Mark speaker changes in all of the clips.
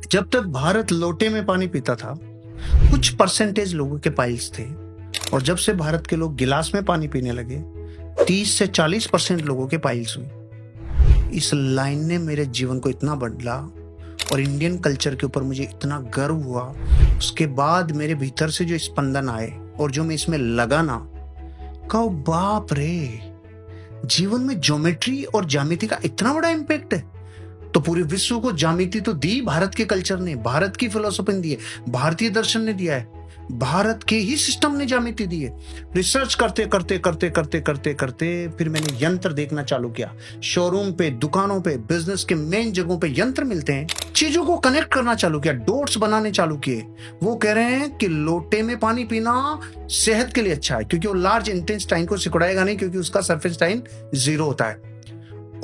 Speaker 1: जब तक भारत लोटे में पानी पीता था, कुछ परसेंटेज लोगों के पाइल्स थे, और जब से भारत के लोग गिलास में पानी पीने लगे, 30 से 40% लोगों के पाइल्स हुई। इस लाइन ने मेरे जीवन को इतना बदला और इंडियन कल्चर के ऊपर मुझे इतना गर्व हुआ। उसके बाद मेरे भीतर से जो स्पंदन आए और जो मैं इसमें लगा ना, कहो बाप रे, जीवन में ज्योमेट्री और ज्यामिति का इतना बड़ा इम्पैक्ट है। तो पूरे विश्व को ज्यामिति तो दी भारत के कल्चर ने, भारत की फिलोसफी ने दी है, भारतीय दर्शन ने दिया है, भारत के ही सिस्टम ने ज्यामिति दी है। रिसर्च करते करते करते करते करते करते फिर मैंने यंत्र देखना चालू किया। शोरूम पे, दुकानों पे, बिजनेस के मेन जगहों पे यंत्र मिलते हैं। चीजों को कनेक्ट करना चालू किया, डॉट्स बनाने चालू किए। वो कह रहे हैं कि लोटे में पानी पीना सेहत के लिए अच्छा है, क्योंकि वो लार्ज इंटेस्टाइन को सिकुड़ाएगा नहीं, क्योंकि उसका सरफेस टाइन 0 होता है,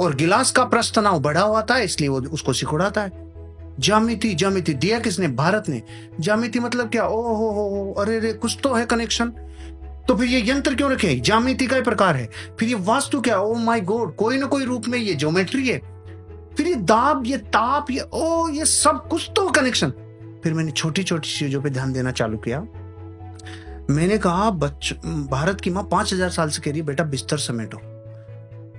Speaker 1: और गिलास का प्रस्थ तनाव बढ़ा हुआ था, इसलिए वो उसको सिकुड़ाता है। ज्यामिति, ज्यामिति दिया किसने? भारत ने। ज्यामिति मतलब क्या? ओ हो, अरे रे, कुछ तो है कनेक्शन। तो फिर ये यंत्र क्यों रखे? ज्यामिति का ही प्रकार है। फिर ये वास्तु क्या? ओ माय गॉड, कोई ना कोई रूप में ये ज्योमेट्री है। फिर ये दाब, ये ताप, ये सब कुछ तो कनेक्शन। फिर मैंने छोटी छोटी चीजों पे ध्यान देना चालू किया। मैंने कहा, भारत की माँ 5000 साल से कह रही है, बेटा बिस्तर समेटो।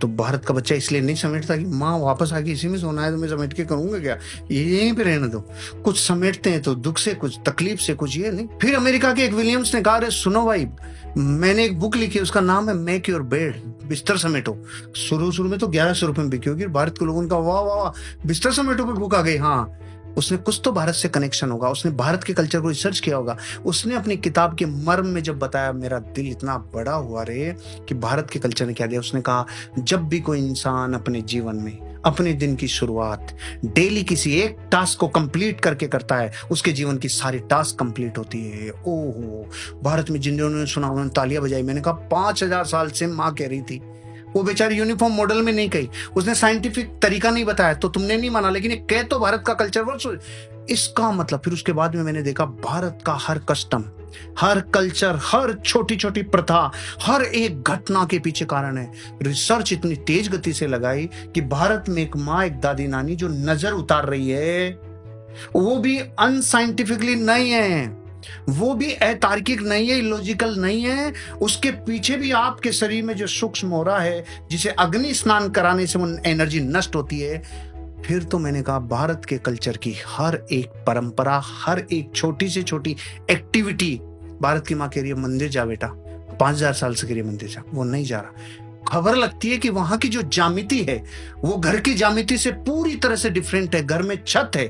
Speaker 1: तो भारत का बच्चा इसलिए नहीं समेटता कि माँ वापस आके इसी में सोना है, तो मैं समेट के करूंगा क्या, ये यहीं पे रहने दो। कुछ समेटते हैं तो दुख से, कुछ तकलीफ से, कुछ ये नहीं। फिर अमेरिका के एक विलियम्स ने कहा, अरे सुनो भाई, मैंने एक बुक लिखी, उसका नाम है मेक योर बेड, बिस्तर समेटो। शुरू में तो 1100 रुपए में बिकी होगी। भारत के लोगों ने कहा, वाह वाह वाह, बिस्तर समेटो पे बुक आ गई। हाँ, उसने कुछ तो भारत से कनेक्शन होगा, उसने भारत के कल्चर को रिसर्च किया होगा। उसने अपनी किताब के मर्म में जब बताया, मेरा दिल इतना बड़ा हुआ रे कि भारत के कल्चर ने क्या दिया। उसने कहा, जब भी कोई इंसान अपने जीवन में अपने दिन की शुरुआत डेली किसी एक टास्क को कंप्लीट करके करता है, उसके जीवन की सारी टास्क कंप्लीट होती है। ओहो, भारत में जिन्होंने सुना उन्होंने तालियां बजाई। मैंने कहा 5000 साल से माँ कह रही थी। वो बेचारी यूनिफॉर्म मॉडल में नहीं कही, उसने साइंटिफिक तरीका नहीं बताया, तो तुमने नहीं माना, लेकिन ये कह तो भारत का कल्चर वर्ष। इसका मतलब फिर उसके बाद में मैंने देखा, भारत का हर कस्टम, हर कल्चर, हर छोटी छोटी प्रथा, हर एक घटना के पीछे कारण है। रिसर्च इतनी तेज गति से लगाई कि भारत में एक माँ, एक दादी नानी जो नजर उतार रही है, वो भी अनसाइंटिफिकली नहीं है, वो भी अतार्किक नहीं है, इलॉजिकल नहीं है। उसके पीछे भी आपके शरीर में जो सूक्ष्म हो रहा है, जिसे अग्नि स्नान कराने से वो एनर्जी नष्ट होती है। फिर तो मैंने कहा, भारत के कल्चर की हर एक परंपरा, हर एक छोटी से छोटी एक्टिविटी, भारत की माँ कह रही है मंदिर जा बेटा, 5000 साल से कह रही है मंदिर जा, वो नहीं जा रहा। खबर लगती है कि वहां की जो ज्यामिति है वो घर की ज्यामिति से पूरी तरह से डिफरेंट है। घर में छत है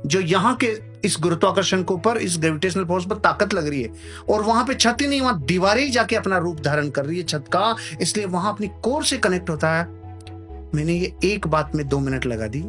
Speaker 1: जो यहाँ के इस गुरुत्वाकर्षण के ऊपर, इस ग्रेविटेशनल फोर्स पर ताकत लग रही है, और वहां पे छत ही नहीं, वहां दीवारें ही जाके अपना रूप धारण कर रही है छत का, इसलिए वहां अपनी कोर से कनेक्ट होता है। मैंने ये एक बात में 2 मिनट लगा दी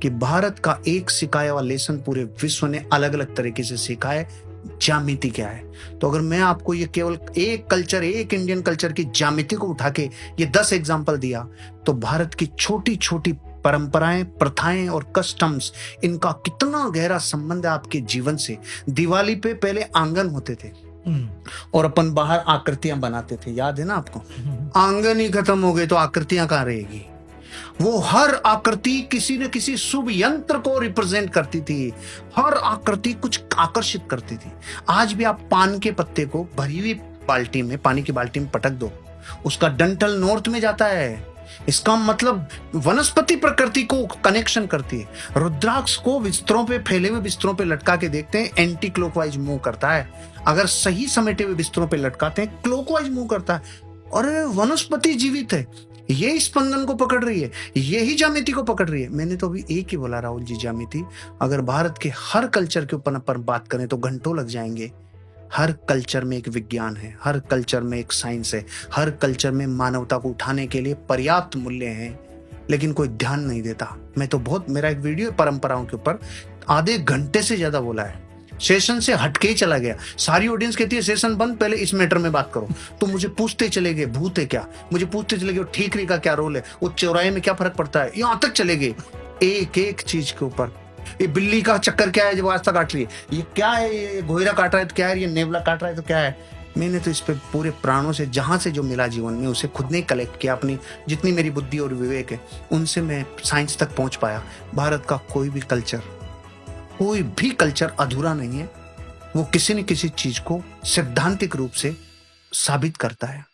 Speaker 1: कि भारत का एक सिखाया हुआ लेसन पूरे विश्व ने अलग अलग तरीके से सीखा है, ज्यामिति क्या है। तो अगर मैं आपको ये केवल एक कल्चर, एक इंडियन कल्चर की ज्यामिति को उठा के ये 10 एग्जाम्पल दिया, तो भारत की छोटी छोटी परंपराएं, प्रथाएं और कस्टम्स, इनका कितना गहरा संबंध है आपके जीवन से। दिवाली पे पहले आंगन होते थे और अपन बाहर आकृतियां बनाते थे, याद है ना आपको? आंगन ही खत्म हो गए तो आकृतियां कहां रहेगी? वो हर आकृति किसी न किसी शुभ यंत्र को रिप्रेजेंट करती थी, हर आकृति कुछ आकर्षित करती थी। आज भी आप पान के पत्ते को भरी हुई बाल्टी में, पानी की बाल्टी में पटक दो, उसका डंठल नॉर्थ में जाता है। इसका मतलब वनस्पति प्रकृति को कनेक्शन करती है। रुद्राक्ष को बिस्तरों पे, फैले हुए बिस्तरों पे लटका के देखते हैं, एंटी क्लॉकवाइज मूव करता है। अगर सही समेटे हुए बिस्तरों पे लटकाते हैं, क्लॉकवाइज मूव करता है। और वनस्पति जीवित है, ये स्पंदन को पकड़ रही है, यही ज्यामिति को पकड़ रही है। मैंने तो अभी एक ही बोला राहुल जी, ज्यामिति। अगर भारत के हर कल्चर के ऊपर अपन बात करें तो घंटों लग जाएंगे। हर कल्चर में एक विज्ञान है, हर कल्चर में एक साइंस है, हर कल्चर में मानवता को उठाने के लिए पर्याप्त मूल्य हैं, लेकिन कोई ध्यान नहीं देता। मैं तो बहुत, मेरा एक वीडियो परंपराओं के ऊपर आधे घंटे से ज्यादा बोला है, सेशन से हटके ही चला गया। सारी ऑडियंस कहती है सेशन बंद, पहले इस मैटर में बात करो। तो मुझे पूछते चले गए भूत है क्या, मुझे पूछते चले गए ठीकरी का क्या रोल है, वो चौराहे में क्या फर्क पड़ता है, यहां तक चले गए एक एक चीज के ऊपर। ये बिल्ली का चक्कर क्या है जो रास्ता काट रही है, ये क्या है, ये घोयरा काट रहा है तो क्या है, ये नेवला काट रहा है तो क्या है। मैंने तो इस पे पूरे प्राणों से, जहां से जो मिला जीवन में, उसे खुद ने कलेक्ट किया। अपनी जितनी मेरी बुद्धि और विवेक है उनसे मैं साइंस तक पहुंच पाया। भारत का कोई भी कल्चर कोई भी कल्चर अधूरा नहीं है, वो किसी न किसी चीज को सैद्धांतिक रूप से साबित करता है।